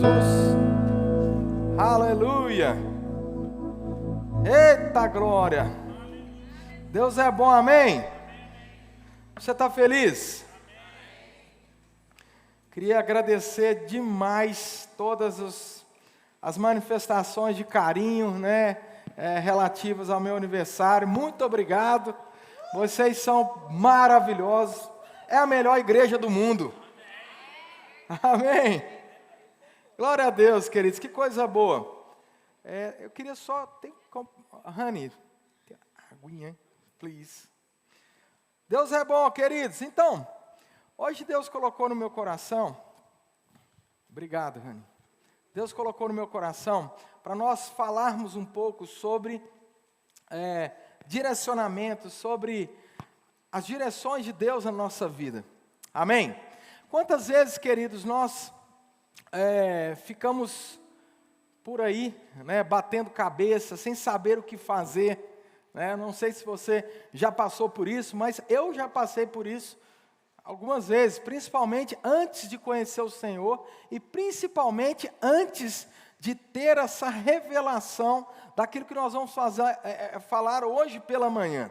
Jesus, aleluia, eita glória, Deus é bom, amém? Você está feliz? Queria agradecer demais todas as manifestações de carinho, relativas ao meu aniversário. Muito obrigado, vocês são maravilhosos, é a melhor igreja do mundo, amém? Glória a Deus, queridos, que coisa boa. Eu queria só, honey, aguinha, please. Deus é bom, queridos. Então, hoje Deus colocou no meu coração, obrigado, honey. Deus colocou no meu coração para nós falarmos um pouco sobre direcionamento, sobre as direções de Deus na nossa vida. Amém? Quantas vezes, queridos, nós ficamos por aí, batendo cabeça, sem saber o que fazer, Não sei se você já passou por isso, mas eu já passei por isso algumas vezes, principalmente antes de conhecer o Senhor e principalmente antes de ter essa revelação daquilo que nós vamos falar hoje pela manhã.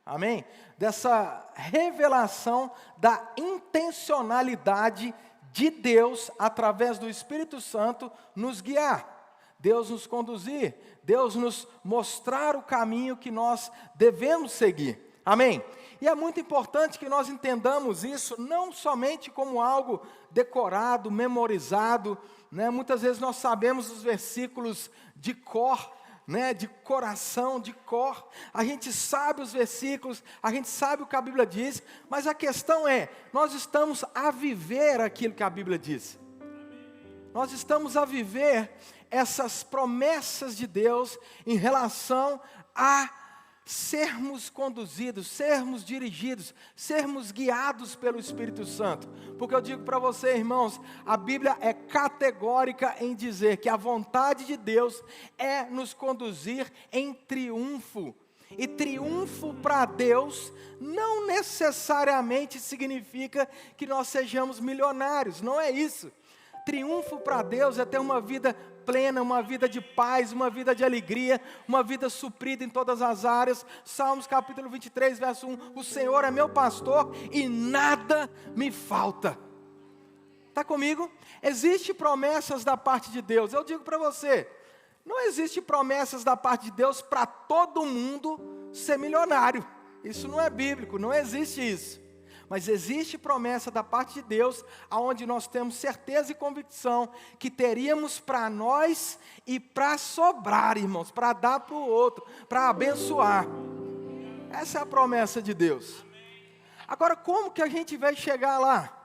Amém? Dessa revelação da intencionalidade de Deus, através do Espírito Santo, nos guiar, Deus nos conduzir, Deus nos mostrar o caminho que nós devemos seguir, amém? E é muito importante que nós entendamos isso, não somente como algo decorado, memorizado, Muitas vezes nós sabemos os versículos de cor, de coração, de cor, a gente sabe os versículos, a gente sabe o que a Bíblia diz, mas a questão é, nós estamos a viver aquilo que a Bíblia diz, nós estamos a viver essas promessas de Deus em relação a sermos conduzidos, sermos dirigidos, sermos guiados pelo Espírito Santo, porque eu digo para você, irmãos, a Bíblia é categórica em dizer que a vontade de Deus é nos conduzir em triunfo, e triunfo para Deus não necessariamente significa que nós sejamos milionários, não é isso. Triunfo para Deus é ter uma vida plena, uma vida de paz, uma vida de alegria, uma vida suprida em todas as áreas. Salmos capítulo 23, verso 1, o Senhor é meu pastor e nada me falta. Está comigo? Existem promessas da parte de Deus, eu digo para você, não existe promessas da parte de Deus para todo mundo ser milionário, isso não é bíblico, não existe isso. Mas existe promessa da parte de Deus, aonde nós temos certeza e convicção que teríamos para nós e para sobrar, irmãos, para dar para o outro, para abençoar. Essa é a promessa de Deus. Agora, como que a gente vai chegar lá?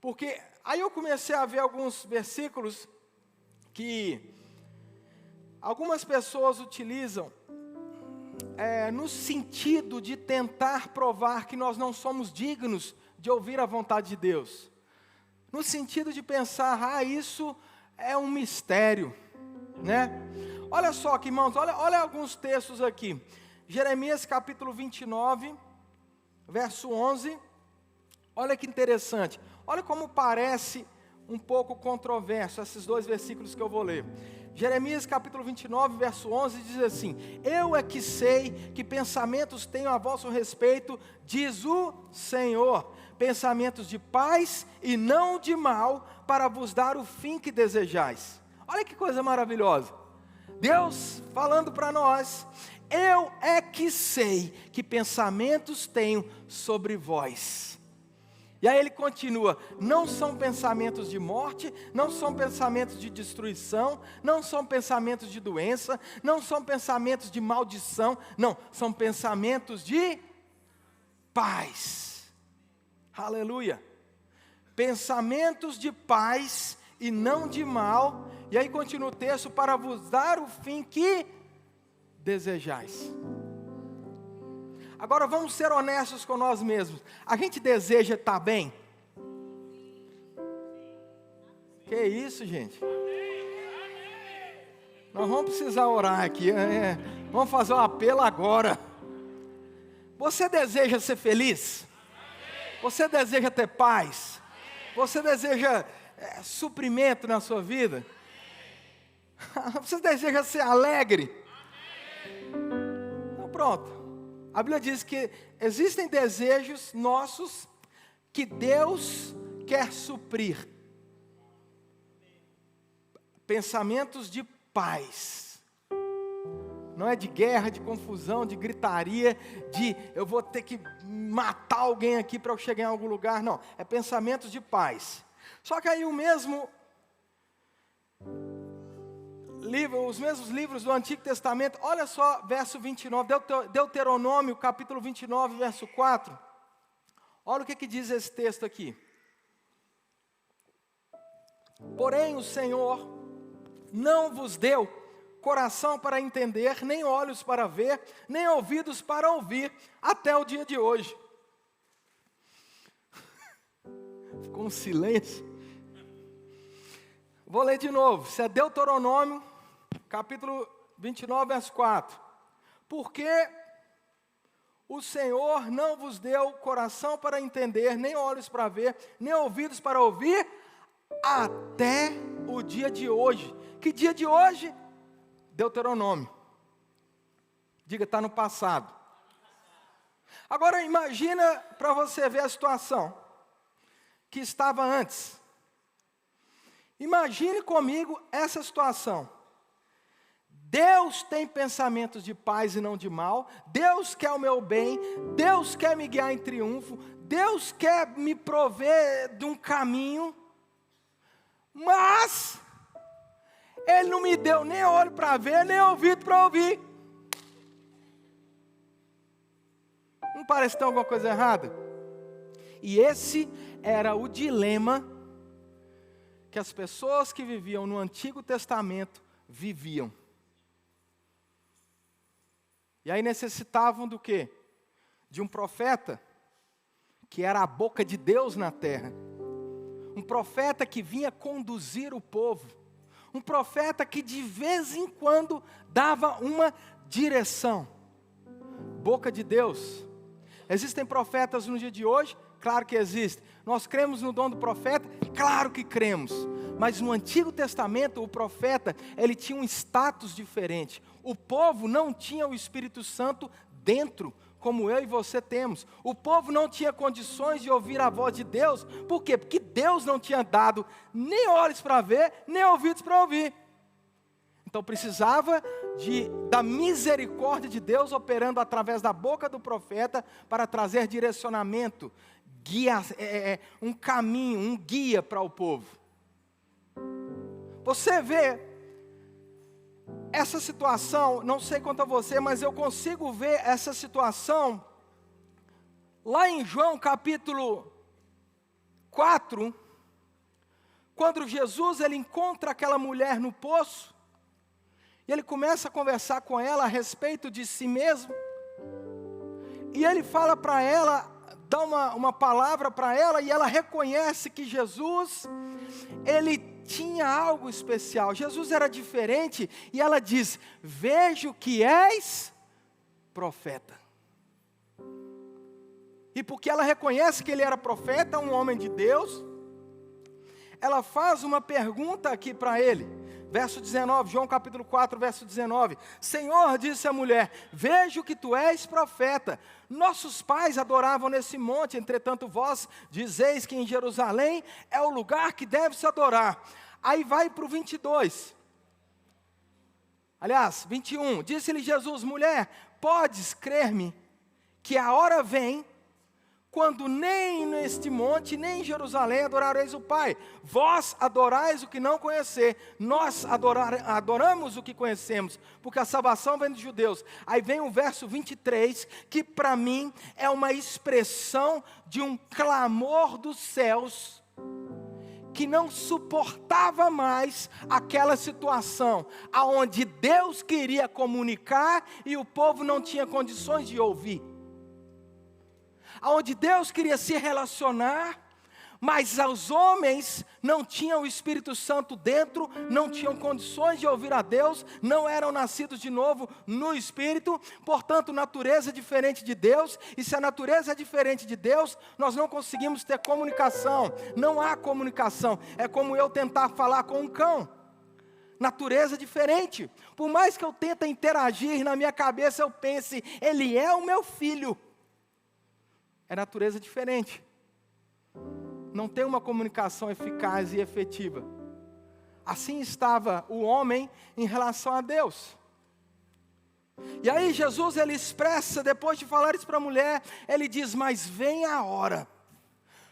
Porque aí eu comecei a ver alguns versículos que algumas pessoas utilizam no sentido de tentar provar que nós não somos dignos de ouvir a vontade de Deus, no sentido de pensar, isso é um mistério, Olha só aqui, irmãos, olha alguns textos aqui, Jeremias capítulo 29, verso 11, olha que interessante, olha como parece um pouco controverso esses dois versículos que eu vou ler. Jeremias capítulo 29, verso 11, diz assim, eu é que sei que pensamentos tenho a vosso respeito, diz o Senhor, pensamentos de paz e não de mal, para vos dar o fim que desejais. Olha que coisa maravilhosa, Deus falando para nós, eu é que sei que pensamentos tenho sobre vós. E aí ele continua, não são pensamentos de morte, não são pensamentos de destruição, não são pensamentos de doença, não são pensamentos de maldição, não, são pensamentos de paz. Aleluia. Pensamentos de paz e não de mal. E aí continua o texto, para vos dar o fim que desejais. Agora vamos ser honestos com nós mesmos. A gente deseja estar bem? Que isso, gente? Nós vamos precisar orar aqui. Vamos fazer um apelo agora. Você deseja ser feliz? Você deseja ter paz? Você deseja suprimento na sua vida? Você deseja ser alegre? Então pronto. A Bíblia diz que existem desejos nossos que Deus quer suprir. Pensamentos de paz. Não é de guerra, de confusão, de gritaria, de eu vou ter que matar alguém aqui para eu chegar em algum lugar. Não, é pensamentos de paz. Só que aí os mesmos livros do Antigo Testamento, olha só, verso 29, Deuteronômio, capítulo 29, verso 4. Olha o que diz esse texto aqui. Porém o Senhor não vos deu coração para entender, nem olhos para ver, nem ouvidos para ouvir, até o dia de hoje. Ficou um silêncio. Vou ler de novo, isso é Deuteronômio, capítulo 29, verso 4. Porque o Senhor não vos deu coração para entender, nem olhos para ver, nem ouvidos para ouvir, até o dia de hoje. Que dia de hoje? Deuteronômio. Diga, está no passado. Agora imagina para você ver a situação que estava antes. Imagine comigo essa situação. Deus tem pensamentos de paz e não de mal. Deus quer o meu bem. Deus quer me guiar em triunfo. Deus quer me prover de um caminho. Mas Ele não me deu nem olho para ver, nem ouvido para ouvir. Não parece que tem alguma coisa errada? E esse era o dilema que as pessoas que viviam no Antigo Testamento viviam. E aí necessitavam do quê? De um profeta que era a boca de Deus na terra. Um profeta que vinha conduzir o povo. Um profeta que de vez em quando dava uma direção. Boca de Deus. Existem profetas no dia de hoje? Claro que existem. Nós cremos no dom do profeta? Claro que cremos. Mas no Antigo Testamento, o profeta, ele tinha um status diferente. O povo não tinha o Espírito Santo dentro, como eu e você temos. O povo não tinha condições de ouvir a voz de Deus. Por quê? Porque Deus não tinha dado nem olhos para ver, nem ouvidos para ouvir. Então precisava da misericórdia de Deus operando através da boca do profeta para trazer direcionamento, guia, um caminho, um guia para o povo. Você vê essa situação, não sei quanto a você, mas eu consigo ver essa situação lá em João capítulo 4, quando Jesus ele encontra aquela mulher no poço, e ele começa a conversar com ela a respeito de si mesmo, e ele fala para ela, dá uma palavra para ela, e ela reconhece que Jesus, ele tinha algo especial. Jesus era diferente, e ela diz, vejo que és profeta. E porque ela reconhece que ele era profeta, um homem de Deus, ela faz uma pergunta aqui para ele. Verso 19, João capítulo 4, verso 19. Senhor, disse a mulher, vejo que tu és profeta. Nossos pais adoravam nesse monte, entretanto vós dizeis que em Jerusalém é o lugar que deve se adorar. Aí vai para o 22. Aliás, 21. Disse-lhe Jesus, mulher, podes crer-me que a hora vem, quando nem neste monte, nem em Jerusalém adorareis o Pai. Vós adorais o que não conhecer, nós adoramos o que conhecemos, porque a salvação vem dos judeus. Aí vem o verso 23, que para mim é uma expressão de um clamor dos céus, que não suportava mais aquela situação, aonde Deus queria comunicar e o povo não tinha condições de ouvir. Onde Deus queria se relacionar, Mas os homens não tinham o Espírito Santo dentro, não tinham condições de ouvir a Deus, não eram nascidos de novo no Espírito, portanto, natureza é diferente de Deus, e se a natureza é diferente de Deus, nós não conseguimos ter comunicação, não há comunicação, é como eu tentar falar com um cão, natureza diferente, por mais que eu tente interagir, na minha cabeça eu pense, ele é o meu filho, é natureza diferente. Não tem uma comunicação eficaz e efetiva. Assim estava o homem em relação a Deus. E aí Jesus, ele expressa, depois de falar isso para a mulher, ele diz, mas vem a hora,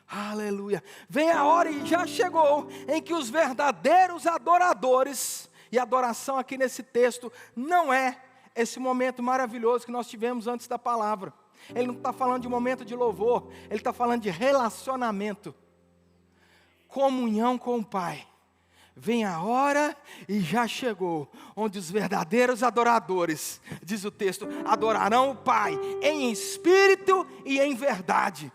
aleluia, vem a hora e já chegou, em que os verdadeiros adoradores, e adoração aqui nesse texto, não é esse momento maravilhoso que nós tivemos antes da palavra. Ele não está falando de um momento de louvor, ele está falando de relacionamento. Comunhão com o Pai. Vem a hora e já chegou, onde os verdadeiros adoradores, diz o texto, adorarão o Pai em espírito e em verdade.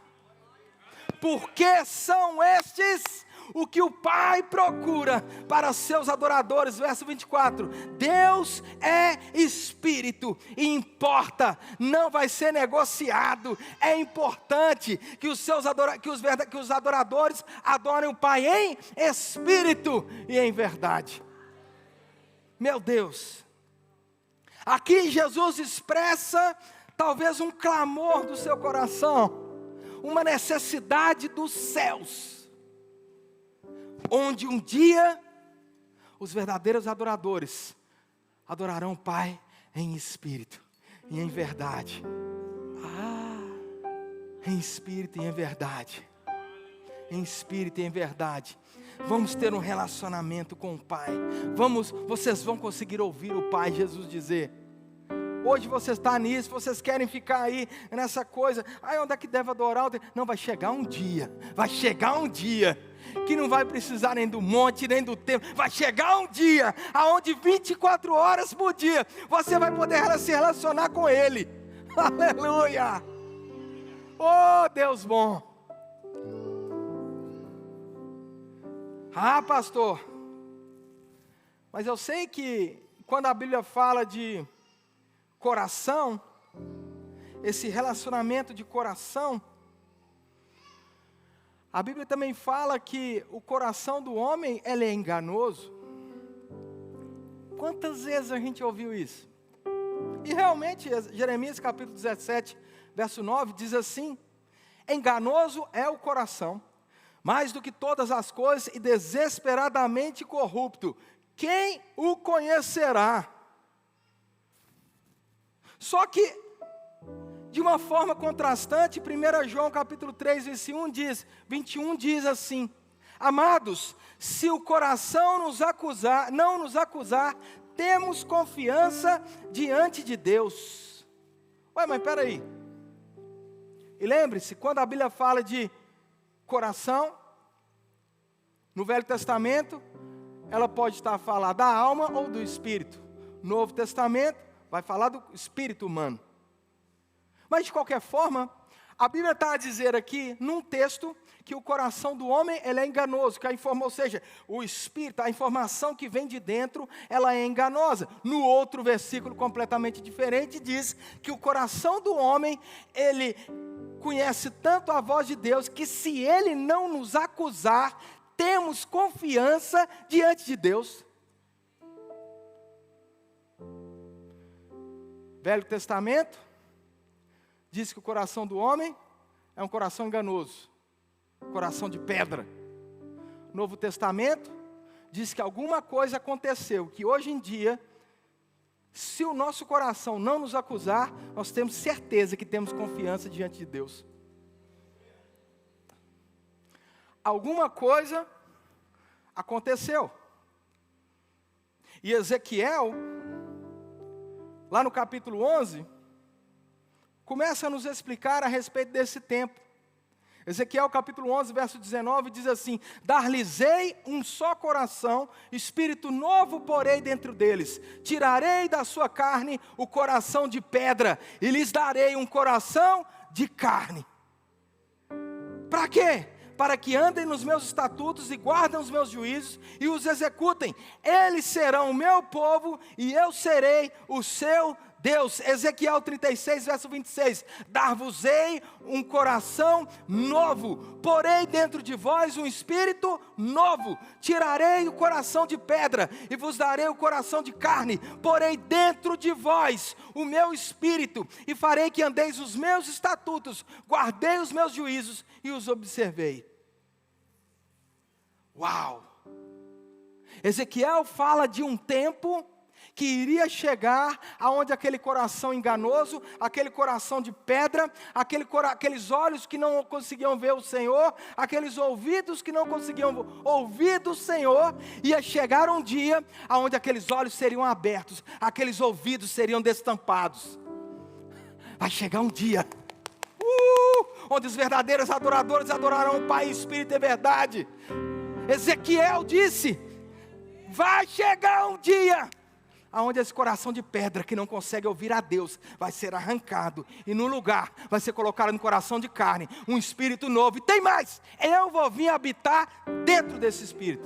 Porque são estes o que o Pai procura para seus adoradores, verso 24, Deus é Espírito, e importa, não vai ser negociado, é importante que os adoradores adorem o Pai em Espírito e em verdade. Meu Deus, aqui Jesus expressa talvez um clamor do seu coração, uma necessidade dos céus, onde um dia os verdadeiros adoradores adorarão o Pai em espírito e em verdade. Em espírito e em verdade. Em espírito e em verdade. Vamos ter um relacionamento com o Pai. Vocês vão conseguir ouvir o Pai Jesus dizer. Hoje você está nisso, vocês querem ficar aí nessa coisa. Onde é que deve adorar? Não, vai chegar um dia que não vai precisar nem do monte, nem do templo. Vai chegar um dia, aonde 24 horas por dia, você vai poder se relacionar com Ele. Aleluia! Oh, Deus bom! Pastor, mas eu sei que quando a Bíblia fala de coração, esse relacionamento de coração, a Bíblia também fala que o coração do homem, ele é enganoso. Quantas vezes a gente ouviu isso? E realmente, Jeremias capítulo 17, verso 9, diz assim, enganoso é o coração, mais do que todas as coisas, e desesperadamente corrupto. Quem o conhecerá? Só que, de uma forma contrastante, 1 João capítulo 3, verso 21 diz assim, amados, se o coração não nos acusar, temos confiança diante de Deus. Mas espera aí. E lembre-se, quando a Bíblia fala de coração, no Velho Testamento, ela pode estar a falar da alma ou do espírito. No Novo Testamento, vai falar do espírito humano. Mas de qualquer forma, a Bíblia está a dizer aqui, num texto, que o coração do homem ele é enganoso, ou seja, o espírito, a informação que vem de dentro, ela é enganosa. No outro versículo completamente diferente, diz que o coração do homem, ele conhece tanto a voz de Deus, que se ele não nos acusar, temos confiança diante de Deus. Velho Testamento diz que o coração do homem é um coração enganoso, coração de pedra. Novo Testamento diz que alguma coisa aconteceu, que hoje em dia, se o nosso coração não nos acusar, nós temos certeza que temos confiança diante de Deus. Alguma coisa aconteceu. E Ezequiel, lá no capítulo 11, começa a nos explicar a respeito desse tempo. Ezequiel capítulo 11, verso 19, diz assim, dar-lhes-ei um só coração, espírito novo porei dentro deles, tirarei da sua carne o coração de pedra, e lhes darei um coração de carne. Para quê? para que andem nos meus estatutos e guardem os meus juízos e os executem. Eles serão o meu povo e eu serei o seu Deus. Ezequiel 36, verso 26. Dar-vos-ei um coração novo, porei dentro de vós um espírito novo. Tirarei o coração de pedra e vos darei o coração de carne. Porei dentro de vós o meu espírito e farei que andeis os meus estatutos. Guardei os meus juízos e os observei. Uau! Ezequiel fala de um tempo que iria chegar aonde aquele coração enganoso, aquele coração de pedra, aqueles olhos que não conseguiam ver o Senhor, aqueles ouvidos que não conseguiam ouvir do Senhor, ia chegar um dia aonde aqueles olhos seriam abertos, aqueles ouvidos seriam destampados. Vai chegar um dia onde os verdadeiros adoradores adorarão o Pai em espírito e verdade. Ezequiel disse: vai chegar um dia aonde esse coração de pedra que não consegue ouvir a Deus vai ser arrancado, e no lugar vai ser colocado no coração de carne um espírito novo. E tem mais, eu vou vir habitar dentro desse espírito.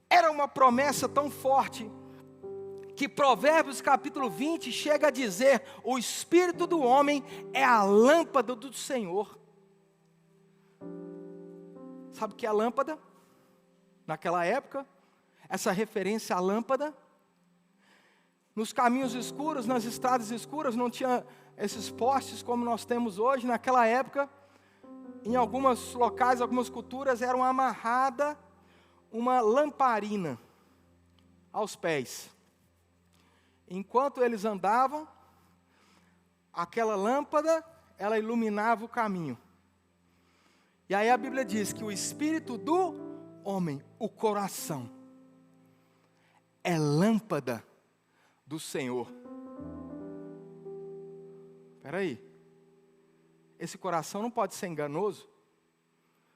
Era uma promessa tão forte que Provérbios capítulo 20 chega a dizer: o espírito do homem é a lâmpada do Senhor. Sabe o que é a lâmpada? Naquela época, essa referência à lâmpada. Nos caminhos escuros, nas estradas escuras, não tinha esses postes como nós temos hoje. Naquela época, em alguns locais, algumas culturas, era amarrada uma lamparina aos pés. Enquanto eles andavam, aquela lâmpada, ela iluminava o caminho. E aí a Bíblia diz que o espírito do homem, o coração, é lâmpada do Senhor. Espera aí, esse coração não pode ser enganoso.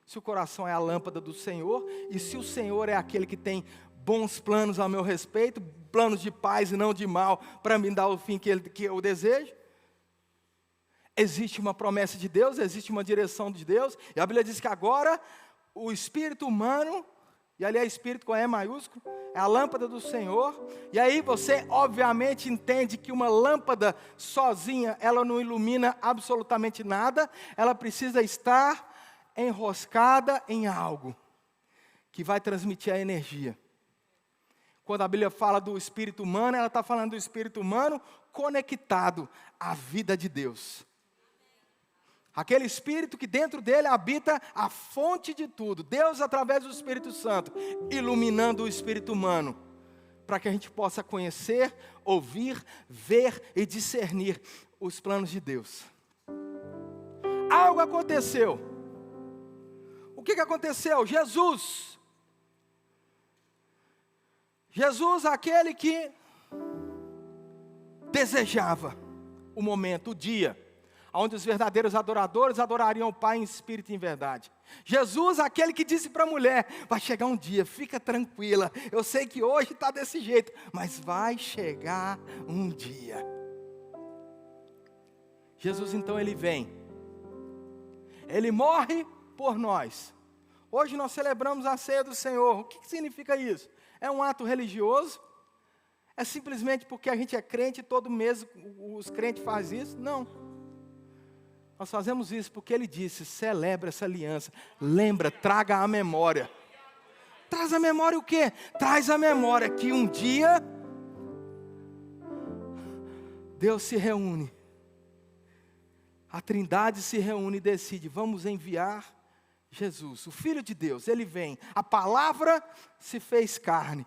Se o coração é a lâmpada do Senhor, e se o Senhor é aquele que tem bons planos a meu respeito, planos de paz e não de mal, para me dar o fim que eu desejo, existe uma promessa de Deus, existe uma direção de Deus, e a Bíblia diz que agora o espírito humano, e ali é espírito com E maiúsculo, é a lâmpada do Senhor. E aí você obviamente entende que uma lâmpada sozinha, ela não ilumina absolutamente nada, ela precisa estar enroscada em algo que vai transmitir a energia. Quando a Bíblia fala do espírito humano, ela está falando do espírito humano conectado à vida de Deus. Aquele espírito que dentro dele habita a fonte de tudo. Deus, através do Espírito Santo, iluminando o espírito humano, para que a gente possa conhecer, ouvir, ver e discernir os planos de Deus. Algo aconteceu. O que aconteceu? Jesus, aquele que desejava o momento, o dia, onde os verdadeiros adoradores adorariam o Pai em espírito e em verdade. Jesus, aquele que disse para a mulher: vai chegar um dia, fica tranquila, eu sei que hoje está desse jeito, mas vai chegar um dia. Jesus então ele vem, ele morre por nós. Hoje nós celebramos a ceia do Senhor. O que significa isso? É um ato religioso? É simplesmente porque a gente é crente e todo mês os crentes fazem isso? Não. Nós fazemos isso porque Ele disse: celebra essa aliança, lembra, traga a memória. Traz a memória o quê? Traz a memória que um dia Deus se reúne, a Trindade se reúne e decide: vamos enviar Jesus, o Filho de Deus. Ele vem, a palavra se fez carne.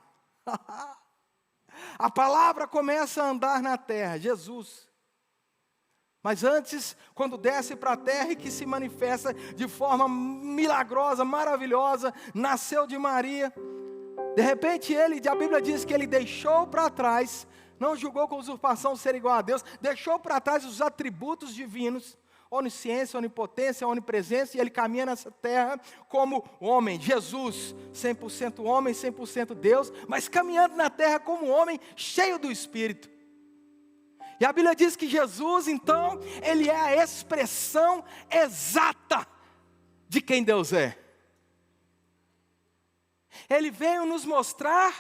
A palavra começa a andar na terra, Jesus. Mas antes, quando desce para a terra e que se manifesta de forma milagrosa, maravilhosa, nasceu de Maria. De repente a Bíblia diz que ele deixou para trás, não julgou com usurpação ser igual a Deus, deixou para trás os atributos divinos, onisciência, onipotência, onipresença, e ele caminha nessa terra como homem. Jesus, 100% homem, 100% Deus, mas caminhando na terra como homem, cheio do Espírito. E a Bíblia diz que Jesus, então, Ele é a expressão exata de quem Deus é. Ele veio nos mostrar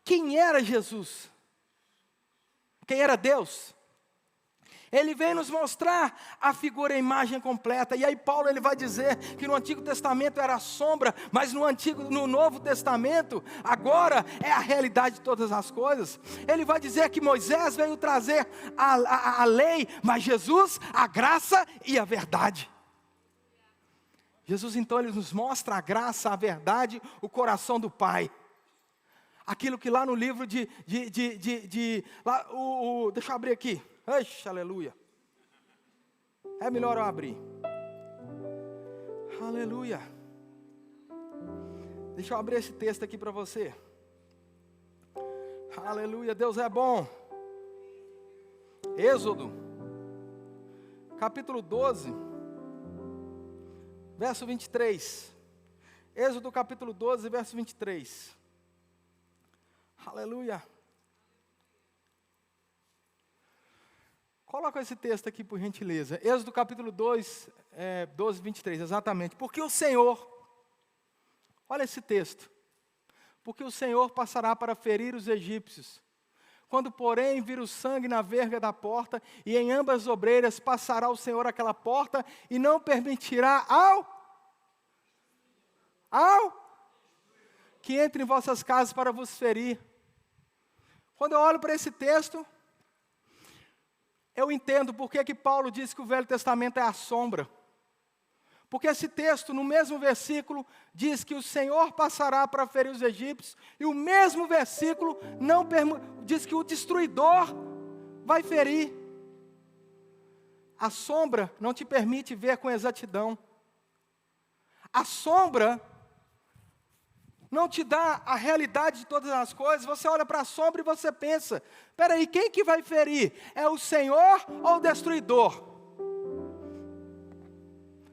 quem era Jesus, quem era Deus. Ele veio nos mostrar a figura e a imagem completa. E aí Paulo ele vai dizer que no Antigo Testamento era a sombra, mas no Novo Testamento agora é a realidade de todas as coisas. Ele vai dizer que Moisés veio trazer a lei, mas Jesus a graça e a verdade. Jesus então ele nos mostra a graça, a verdade, o coração do Pai. Aquilo que lá no livro deixa eu abrir aqui. Ixi, aleluia. É melhor eu abrir. Aleluia. Deixa eu abrir esse texto aqui para você. Aleluia, Deus é bom. Êxodo, capítulo 12, verso 23. Êxodo capítulo 12, verso 23. Aleluia. Coloca esse texto aqui por gentileza. Êxodo capítulo 2, 12, 23, exatamente. Porque o Senhor, olha esse texto. Porque o Senhor passará para ferir os egípcios. Quando, porém, vir o sangue na verga da porta, e em ambas as obreiras passará o Senhor aquela porta, e não permitirá que entre em vossas casas para vos ferir. Quando eu olho para esse texto, eu entendo por que Paulo diz que o Velho Testamento é a sombra. Porque esse texto, no mesmo versículo, diz que o Senhor passará para ferir os egípcios, e o mesmo versículo diz que o destruidor vai ferir. A sombra não te permite ver com exatidão. A sombra não te dá a realidade de todas as coisas. Você olha para a sombra e você pensa, espera aí, quem que vai ferir? É o Senhor ou o destruidor?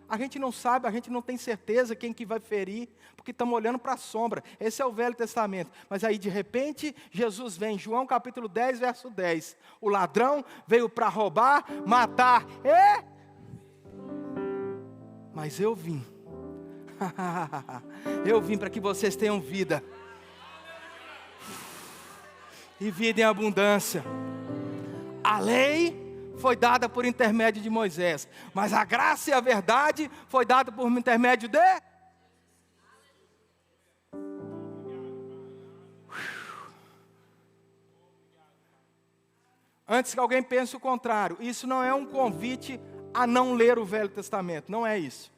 A gente não sabe, a gente não tem certeza quem que vai ferir, porque estamos olhando para a sombra. Esse é o Velho Testamento. Mas aí de repente, Jesus vem, João capítulo 10, verso 10. O ladrão veio para roubar, matar, mas eu vim. Eu vim para que vocês tenham vida. E vida em abundância. A lei foi dada por intermédio de Moisés, mas a graça e a verdade foi dada por intermédio de... Antes que alguém pense o contrário, isso não é um convite a não ler o Velho Testamento, não é isso.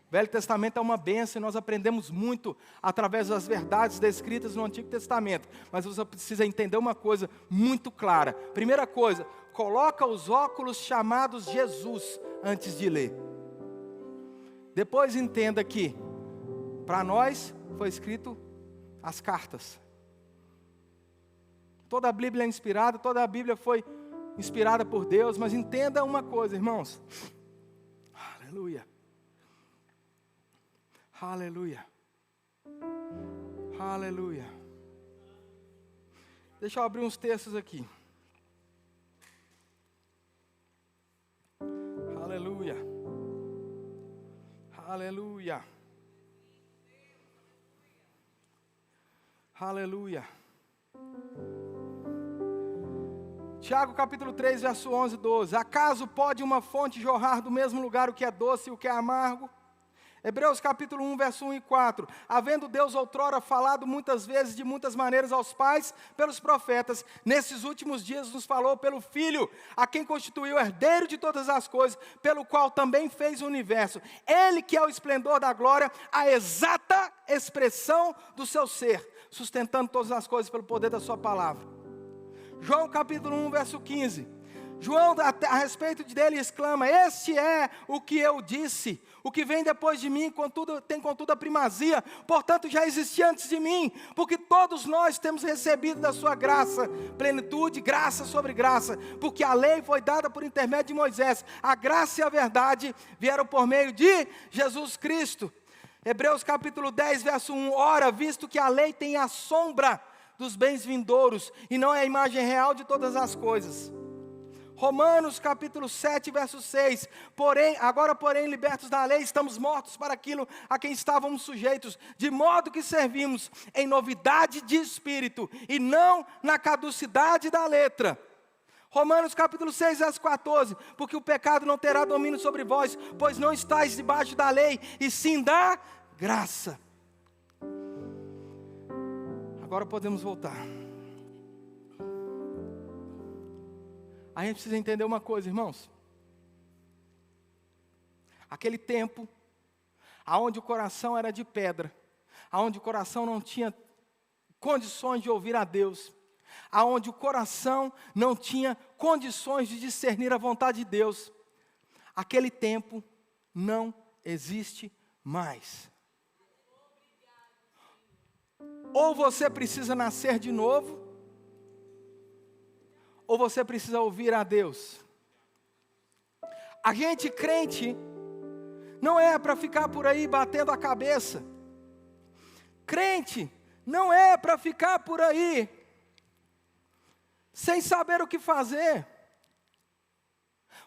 O Velho Testamento é uma bênção e nós aprendemos muito através das verdades descritas no Antigo Testamento. Mas você precisa entender uma coisa muito clara. Primeira coisa, coloca os óculos chamados Jesus antes de ler. Depois entenda que, para nós, foi escrito as cartas. Toda a Bíblia é inspirada, toda a Bíblia foi inspirada por Deus. Mas entenda uma coisa, irmãos. Aleluia. Aleluia. Aleluia. Deixa eu abrir uns textos aqui. Aleluia. Aleluia. Aleluia. Tiago capítulo 3, verso 11 e 12. Acaso pode uma fonte jorrar do mesmo lugar o que é doce e o que é amargo? Hebreus capítulo 1, verso 1 e 4. Havendo Deus outrora falado muitas vezes, de muitas maneiras aos pais, pelos profetas, nesses últimos dias nos falou pelo Filho, a quem constituiu herdeiro de todas as coisas, pelo qual também fez o universo. Ele que é o esplendor da glória, a exata expressão do seu ser, sustentando todas as coisas pelo poder da sua palavra. João capítulo 1, verso 15. João, a respeito dele, exclama: este é o que eu disse, o que vem depois de mim, tem contudo a primazia, portanto já existia antes de mim, porque todos nós temos recebido da sua graça, plenitude, graça sobre graça, porque a lei foi dada por intermédio de Moisés, a graça e a verdade vieram por meio de Jesus Cristo. Hebreus capítulo 10, verso 1, ora, visto que a lei tem a sombra dos bens vindouros, e não é a imagem real de todas as coisas. Romanos capítulo 7, verso 6. Agora, porém, libertos da lei, estamos mortos para aquilo a quem estávamos sujeitos, de modo que servimos em novidade de espírito, e não na caducidade da letra. Romanos capítulo 6, verso 14. Porque o pecado não terá domínio sobre vós, pois não estáis debaixo da lei, e sim da graça. Agora podemos voltar. A gente precisa entender uma coisa, irmãos. Aquele tempo, aonde o coração era de pedra, aonde o coração não tinha condições de ouvir a Deus, aonde o coração não tinha condições de discernir a vontade de Deus, aquele tempo não existe mais. Ou você precisa nascer de novo, ou você precisa ouvir a Deus. A gente crente não é para ficar por aí batendo a cabeça. Crente não é para ficar por aí sem saber o que fazer.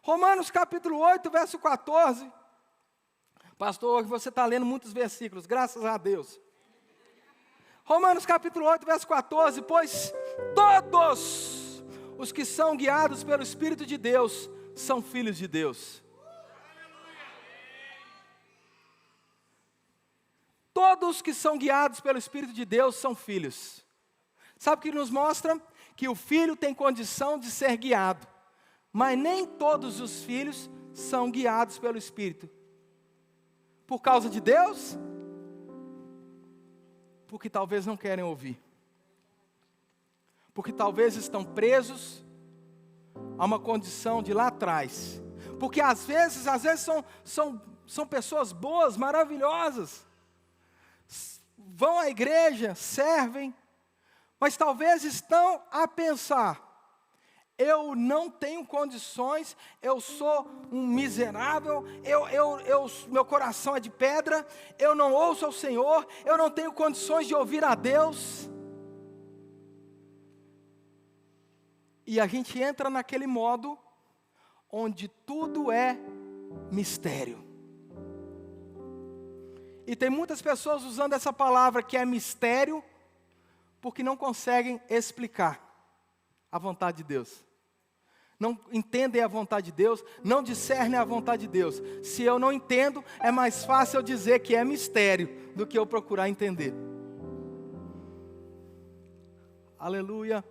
Romanos capítulo 8, verso 14. Pastor, hoje você está lendo muitos versículos, graças a Deus. Romanos capítulo 8, verso 14. Pois todos os que são guiados pelo Espírito de Deus são filhos de Deus. Todos que são guiados pelo Espírito de Deus são filhos. Sabe o que nos mostra? Que o filho tem condição de ser guiado. Mas nem todos os filhos são guiados pelo Espírito. Por causa de Deus? Porque talvez não querem ouvir. Porque talvez estão presos a uma condição de lá atrás. Porque às vezes são pessoas boas, maravilhosas. Vão à igreja, servem, mas talvez estão a pensar: eu não tenho condições, eu sou um miserável, meu coração é de pedra, eu não ouço ao Senhor, eu não tenho condições de ouvir a Deus. E a gente entra naquele modo onde tudo é mistério. E tem muitas pessoas usando essa palavra que é mistério, porque não conseguem explicar a vontade de Deus. Não entendem a vontade de Deus, não discernem a vontade de Deus. Se eu não entendo, é mais fácil eu dizer que é mistério do que eu procurar entender. Aleluia.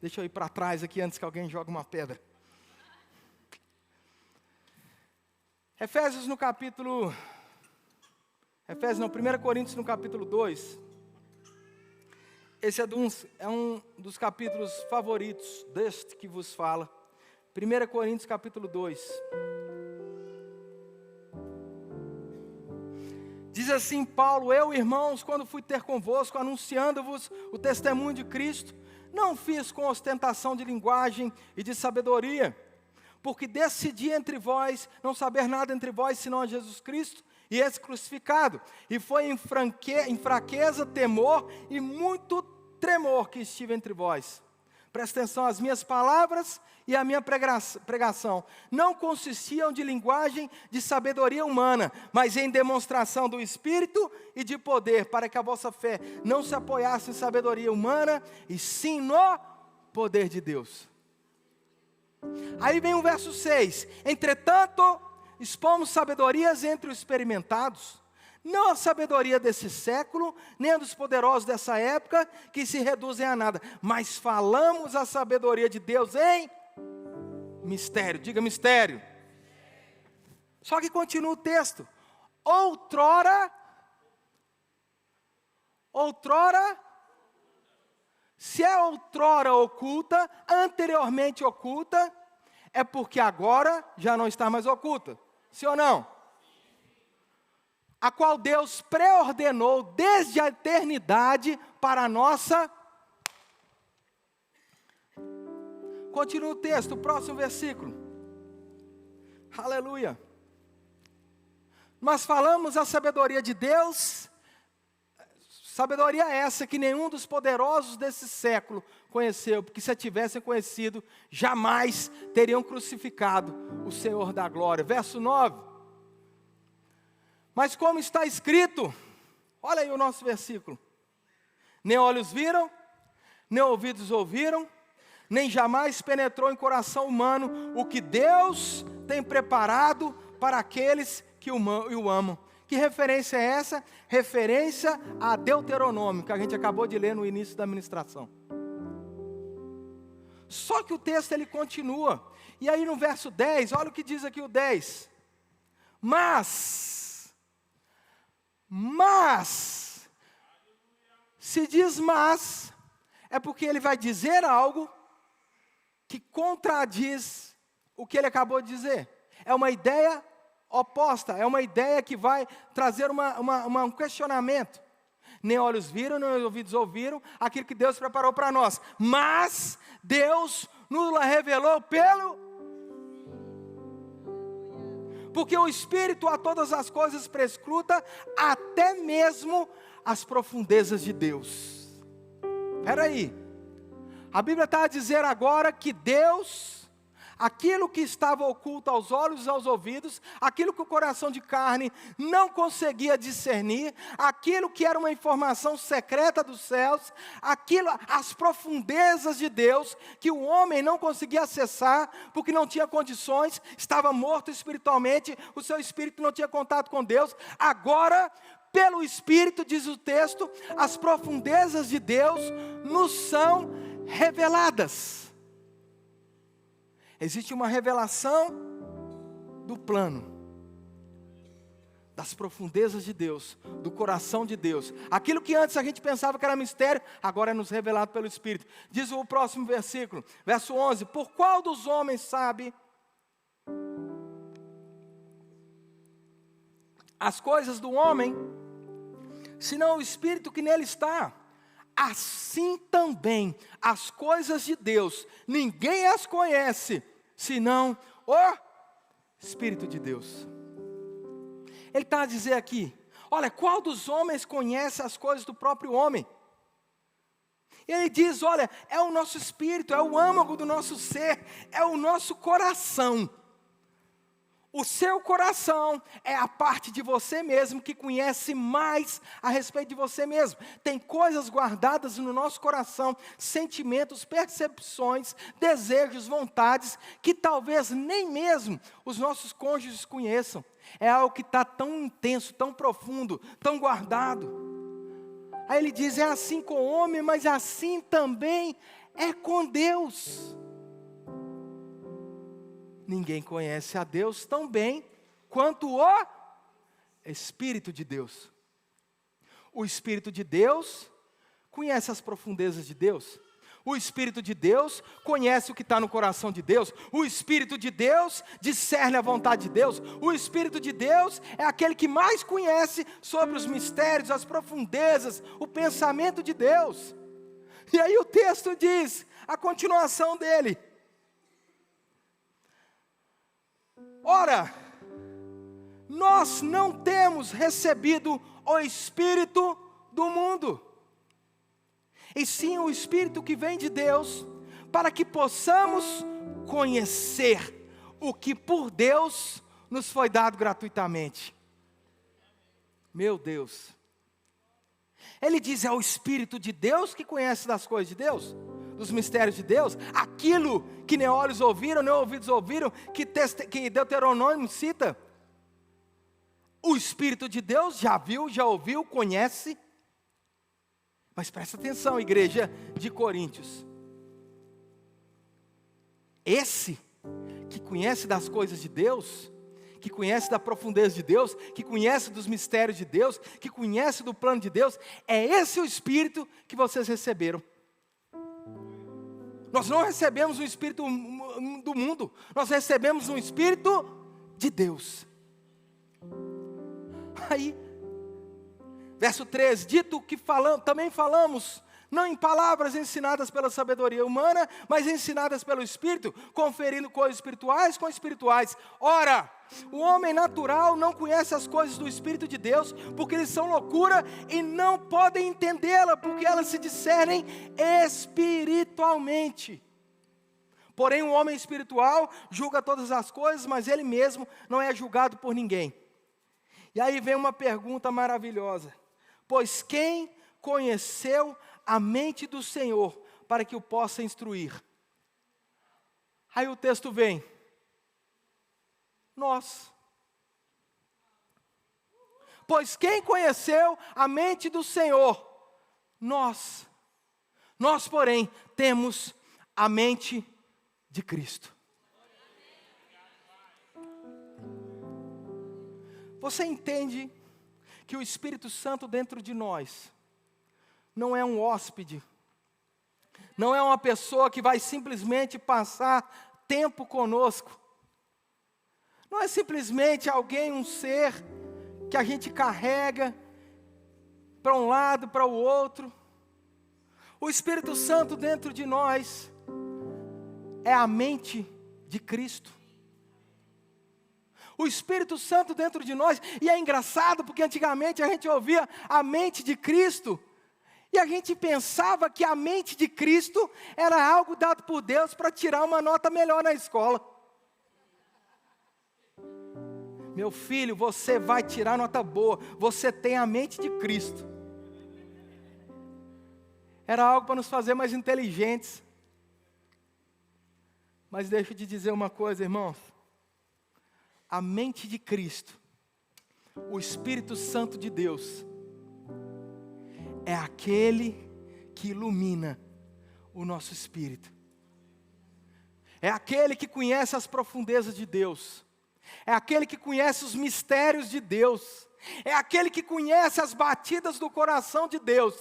Deixa eu ir para trás aqui antes que alguém jogue uma pedra. Efésios 1 Coríntios no capítulo 2. Esse é um dos capítulos favoritos deste que vos fala. 1 Coríntios capítulo 2. Diz assim Paulo: eu, irmãos, quando fui ter convosco, anunciando-vos o testemunho de Cristo, não fiz com ostentação de linguagem e de sabedoria, porque decidi entre vós não saber nada entre vós, senão a Jesus Cristo e esse crucificado. E foi em fraqueza, temor e muito tremor que estive entre vós. Presta atenção, as minhas palavras e a minha pregação não consistiam de linguagem de sabedoria humana, mas em demonstração do Espírito e de poder, para que a vossa fé não se apoiasse em sabedoria humana, e sim no poder de Deus. Aí vem o verso 6. Entretanto, expomos sabedorias entre os experimentados, não a sabedoria desse século, nem a dos poderosos dessa época, que se reduzem a nada, mas falamos a sabedoria de Deus em mistério. Diga mistério. Só que continua o texto. Outrora, se é outrora oculta, anteriormente oculta, é porque agora já não está mais oculta. Sim ou não? A qual Deus pré-ordenou desde a eternidade para a nossa... Continua o texto, o próximo versículo. Aleluia. Mas falamos a sabedoria de Deus, Sabedoria essa que nenhum dos poderosos desse século conheceu, porque se a tivessem conhecido, jamais teriam crucificado o Senhor da glória. Verso 9. Mas como está escrito, olha aí o nosso versículo. Nem olhos viram, nem ouvidos ouviram, nem jamais penetrou em coração humano o que Deus tem preparado para aqueles que o amam. Que referência é essa? Referência a Deuteronômio, que a gente acabou de ler no início da ministração. Só que o texto ele continua. E aí no verso 10, olha o que diz aqui o 10. Mas, se diz mas, é porque ele vai dizer algo que contradiz o que ele acabou de dizer. É uma ideia oposta, é uma ideia que vai trazer um questionamento. Nem olhos viram, nem ouvidos ouviram aquilo que Deus preparou para nós. Mas Deus nos revelou porque o Espírito a todas as coisas prescruta, até mesmo as profundezas de Deus. Espera aí. A Bíblia está a dizer agora que Deus, aquilo que estava oculto aos olhos e aos ouvidos, aquilo que o coração de carne não conseguia discernir, aquilo que era uma informação secreta dos céus, as profundezas de Deus, que o homem não conseguia acessar, porque não tinha condições, estava morto espiritualmente, o seu espírito não tinha contato com Deus. Agora, pelo Espírito, diz o texto, as profundezas de Deus nos são reveladas. Existe uma revelação do plano, das profundezas de Deus, do coração de Deus. Aquilo que antes a gente pensava que era mistério, agora é nos revelado pelo Espírito. Diz o próximo versículo, verso 11: por qual dos homens sabe as coisas do homem, senão o Espírito que nele está? Assim também as coisas de Deus, ninguém as conhece, senão o Espírito de Deus. Ele está a dizer aqui, olha, qual dos homens conhece as coisas do próprio homem? E ele diz, olha, é o nosso espírito, é o âmago do nosso ser, é o nosso coração. O seu coração é a parte de você mesmo que conhece mais a respeito de você mesmo. Tem coisas guardadas no nosso coração, sentimentos, percepções, desejos, vontades, que talvez nem mesmo os nossos cônjuges conheçam. É algo que está tão intenso, tão profundo, tão guardado. Aí ele diz, é assim com o homem, mas assim também é com Deus. Ninguém conhece a Deus tão bem quanto o Espírito de Deus. O Espírito de Deus conhece as profundezas de Deus. O Espírito de Deus conhece o que está no coração de Deus. O Espírito de Deus discerne a vontade de Deus. O Espírito de Deus é aquele que mais conhece sobre os mistérios, as profundezas, o pensamento de Deus. E aí o texto diz, a continuação dele. Ora, nós não temos recebido o Espírito do mundo, e sim o Espírito que vem de Deus, para que possamos conhecer o que por Deus nos foi dado gratuitamente. Meu Deus. Ele diz, é o Espírito de Deus que conhece das coisas de Deus, dos mistérios de Deus, aquilo que nem olhos ouviram, nem ouvidos ouviram, que Deuteronômio cita. O Espírito de Deus já viu, já ouviu, conhece. Mas presta atenção, igreja de Coríntios. Esse que conhece das coisas de Deus, que conhece da profundeza de Deus, que conhece dos mistérios de Deus, que conhece do plano de Deus, é esse o Espírito que vocês receberam. Nós não recebemos um Espírito do mundo, nós recebemos um Espírito de Deus. Aí, verso 13, dito que também falamos Não em palavras ensinadas pela sabedoria humana, mas ensinadas pelo Espírito, conferindo coisas espirituais com espirituais. Ora, o homem natural não conhece as coisas do Espírito de Deus, porque eles são loucura e não podem entendê-la, porque elas se discernem espiritualmente. Porém, o homem espiritual julga todas as coisas, mas ele mesmo não é julgado por ninguém. E aí vem uma pergunta maravilhosa. Pois quem conheceu a mente do Senhor para que o possa instruir? Aí o texto vem. Nós. Pois quem conheceu a mente do Senhor? Nós. Nós, porém, temos a mente de Cristo. Você entende que o Espírito Santo dentro de nós não é um hóspede, não é uma pessoa que vai simplesmente passar tempo conosco, não é simplesmente alguém, um ser que a gente carrega para um lado, para o outro. O Espírito Santo dentro de nós é a mente de Cristo. O Espírito Santo dentro de nós, e é engraçado porque antigamente a gente ouvia a mente de Cristo, e a gente pensava que a mente de Cristo era algo dado por Deus para tirar uma nota melhor na escola. Meu filho, você vai tirar nota boa, você tem a mente de Cristo. Era algo para nos fazer mais inteligentes. Mas deixa eu te dizer uma coisa, irmãos. A mente de Cristo, o Espírito Santo de Deus, é aquele que ilumina o nosso espírito. É aquele que conhece as profundezas de Deus. É aquele que conhece os mistérios de Deus. É aquele que conhece as batidas do coração de Deus.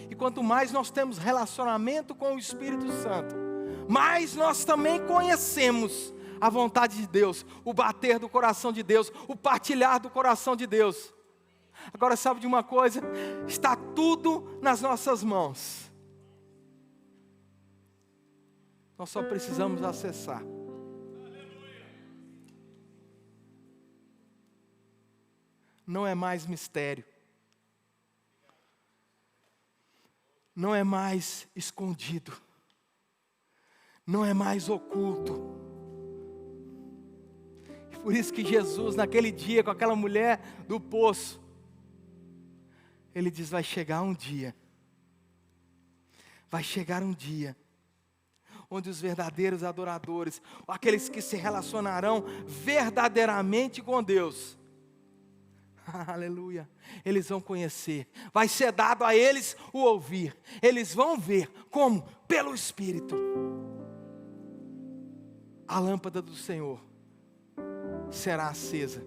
E quanto mais nós temos relacionamento com o Espírito Santo, mais nós também conhecemos a vontade de Deus, o bater do coração de Deus, o partilhar do coração de Deus. Agora sabe de uma coisa? Está tudo nas nossas mãos. Nós só precisamos acessar. Não é mais mistério. Não é mais escondido. Não é mais oculto. Por isso que Jesus, naquele dia, com aquela mulher do poço, Ele diz, vai chegar um dia, onde os verdadeiros adoradores, aqueles que se relacionarão verdadeiramente com Deus, aleluia, eles vão conhecer, vai ser dado a eles o ouvir, eles vão ver, como? Pelo Espírito, a lâmpada do Senhor será acesa.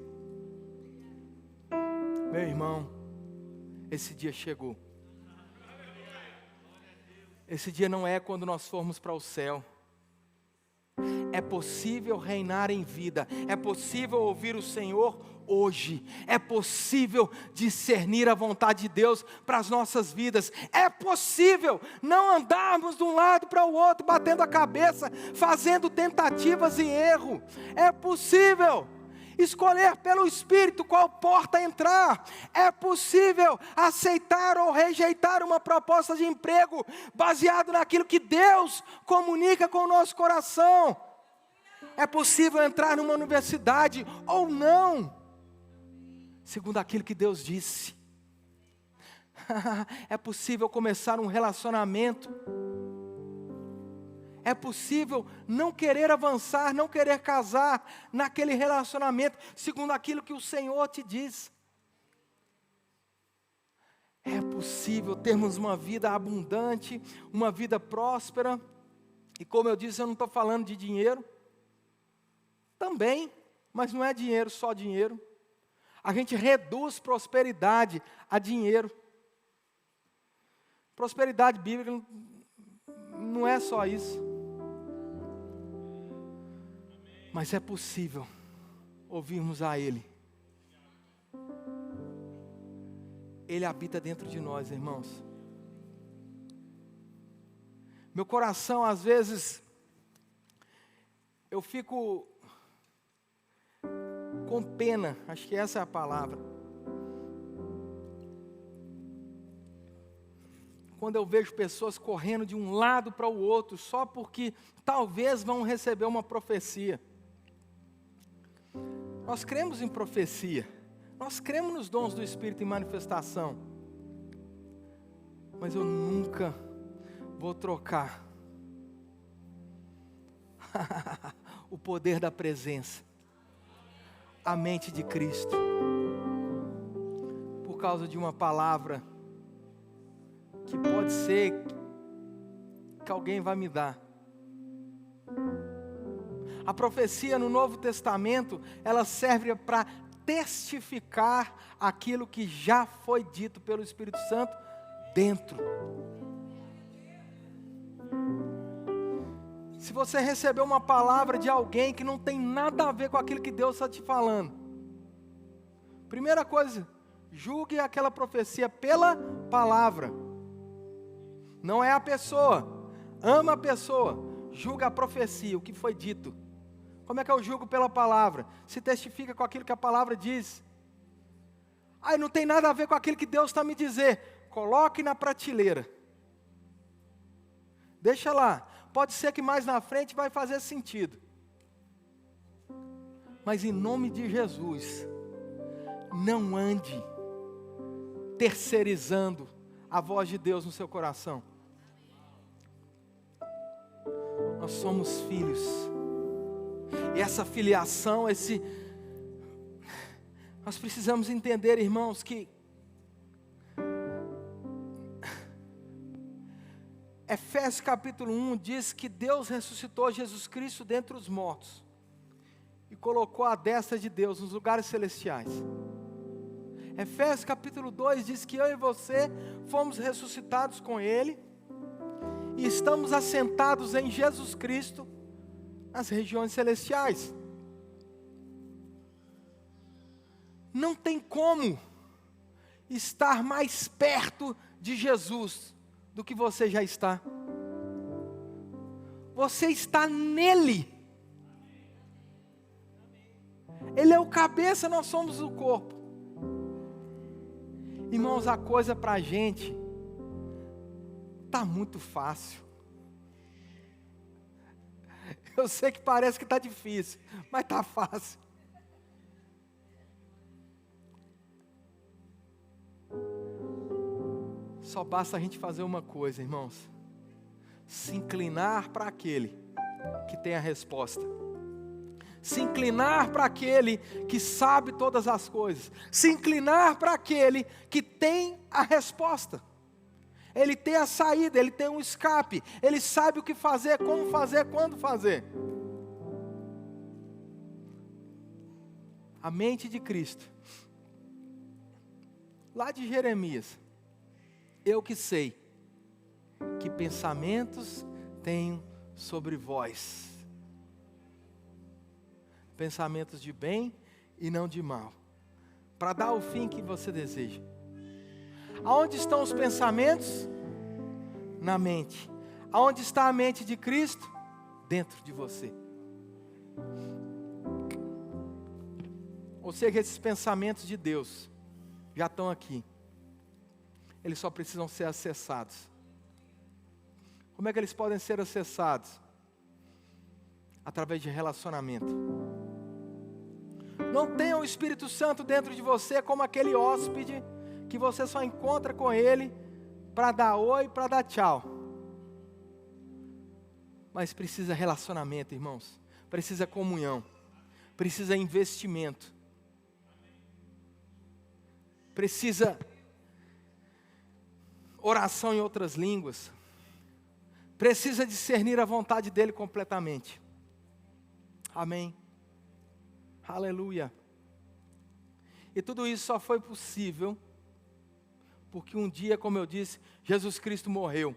Meu irmão, esse dia chegou. Esse dia não é quando nós formos para o céu. É possível reinar em vida. É possível ouvir o Senhor hoje. É possível discernir a vontade de Deus para as nossas vidas. É possível não andarmos de um lado para o outro, batendo a cabeça, fazendo tentativas e erro. É possível escolher pelo Espírito qual porta entrar. É possível aceitar ou rejeitar uma proposta de emprego baseado naquilo que Deus comunica com o nosso coração. É possível entrar numa universidade ou não, segundo aquilo que Deus disse. É possível começar um relacionamento. É possível não querer avançar, não querer casar naquele relacionamento, segundo aquilo que o Senhor te diz. É possível termos uma vida abundante, uma vida próspera. E como eu disse, eu não estou falando de dinheiro. Também, mas não é dinheiro, só dinheiro. A gente reduz prosperidade a dinheiro. Prosperidade bíblica não é só isso. Mas é possível ouvirmos a Ele. Ele habita dentro de nós, irmãos. Meu coração, às vezes, eu fico com pena, acho que essa é a palavra. Quando eu vejo pessoas correndo de um lado para o outro, só porque talvez vão receber uma profecia. Nós cremos em profecia, nós cremos nos dons do Espírito em manifestação, mas eu nunca vou trocar o poder da presença, a mente de Cristo, por causa de uma palavra que pode ser que alguém vai me dar. A profecia no Novo Testamento, ela serve para testificar aquilo que já foi dito pelo Espírito Santo dentro. Se você recebeu uma palavra de alguém que não tem nada a ver com aquilo que Deus está te falando, primeira coisa, julgue aquela profecia pela palavra. Não é a pessoa, ama a pessoa, julga a profecia, o que foi dito. Como é que eu julgo pela palavra? Se testifica com aquilo que a palavra diz. Aí não tem nada a ver com aquilo que Deus está me dizendo. Coloque na prateleira. Deixa lá. Pode ser que mais na frente vai fazer sentido. Mas em nome de Jesus, não ande terceirizando a voz de Deus no seu coração. Nós somos filhos. E essa filiação, nós precisamos entender, irmãos, que Efésios capítulo 1 diz que Deus ressuscitou Jesus Cristo dentre os mortos e colocou à destra de Deus nos lugares celestiais. Efésios capítulo 2 diz que eu e você fomos ressuscitados com Ele e estamos assentados em Jesus Cristo nas regiões celestiais. Não tem como estar mais perto de Jesus do que você já está. Você está nele. Ele é o cabeça, nós somos o corpo. Irmãos, a coisa para a gente está muito fácil. Eu sei que parece que está difícil, mas está fácil. Só basta a gente fazer uma coisa, irmãos. Se inclinar para aquele que tem a resposta. Se inclinar para aquele que sabe todas as coisas. Se inclinar para aquele que tem a resposta. Ele tem a saída, ele tem um escape. Ele sabe o que fazer, como fazer, quando fazer. A mente de Cristo. Lá de Jeremias. Eu que sei que pensamentos tenho sobre vós. Pensamentos de bem e não de mal. Para dar o fim que você deseja. Aonde estão os pensamentos? Na mente. Aonde está a mente de Cristo? Dentro de você. Ou seja, esses pensamentos de Deus já estão aqui. Eles só precisam ser acessados. Como é que eles podem ser acessados? Através de relacionamento. Não tenha o Espírito Santo dentro de você como aquele hóspede que você só encontra com ele para dar oi, para dar tchau. Mas precisa relacionamento, irmãos. Precisa comunhão. Precisa investimento. Precisa oração em outras línguas. Precisa discernir a vontade dele completamente. Amém. Aleluia. E tudo isso só foi possível porque um dia, como eu disse, Jesus Cristo morreu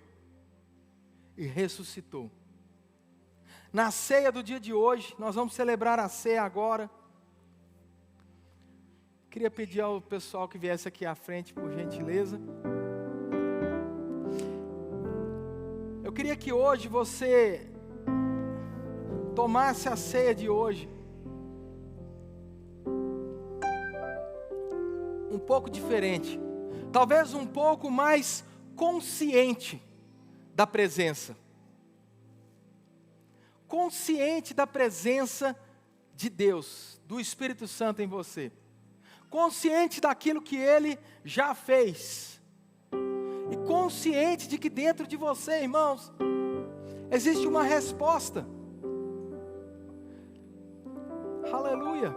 e ressuscitou. Na ceia do dia de hoje, nós vamos celebrar a ceia agora. Queria pedir ao pessoal que viesse aqui à frente, por gentileza. Eu queria queria que hoje você tomasse a ceia de hoje um pouco diferente, talvez um pouco mais consciente da presença. Consciente da presença de Deus, do Espírito Santo em você. Consciente daquilo que Ele já fez. E consciente de que dentro de você, irmãos, existe uma resposta. Aleluia.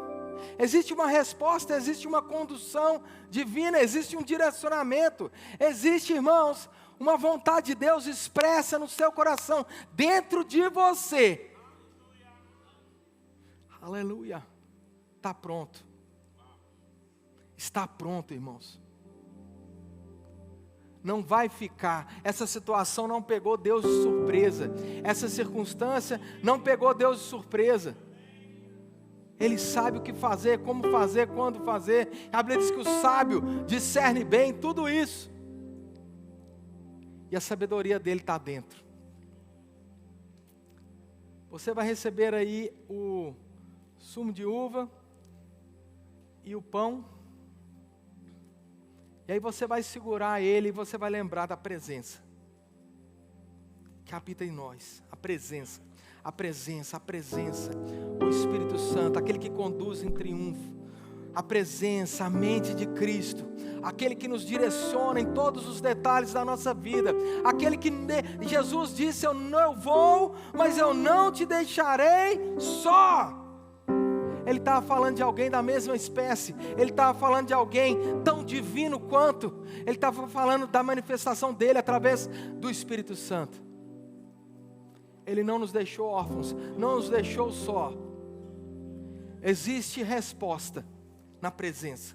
Existe uma resposta, existe uma condução divina, existe um direcionamento. Existe, irmãos, uma vontade de Deus expressa no seu coração, dentro de você. Aleluia. Está pronto. Está pronto, irmãos. Não vai ficar. Essa situação não pegou Deus de surpresa. Essa circunstância não pegou Deus de surpresa. Ele sabe o que fazer, como fazer, quando fazer. A Bíblia diz que o sábio discerne bem tudo isso. E a sabedoria dele está dentro. Você vai receber aí o sumo de uva e o pão. E aí você vai segurar ele e você vai lembrar da presença que habita em nós. A presença, a presença, a presença. O Espírito Santo, aquele que conduz em triunfo. A presença, a mente de Cristo. Aquele que nos direciona em todos os detalhes da nossa vida. Aquele que Jesus disse, eu vou, mas eu não te deixarei só. Ele estava falando de alguém da mesma espécie. Ele estava falando de alguém tão divino quanto. Ele estava falando da manifestação dele através do Espírito Santo. Ele não nos deixou órfãos, não nos deixou só. Existe resposta na presença.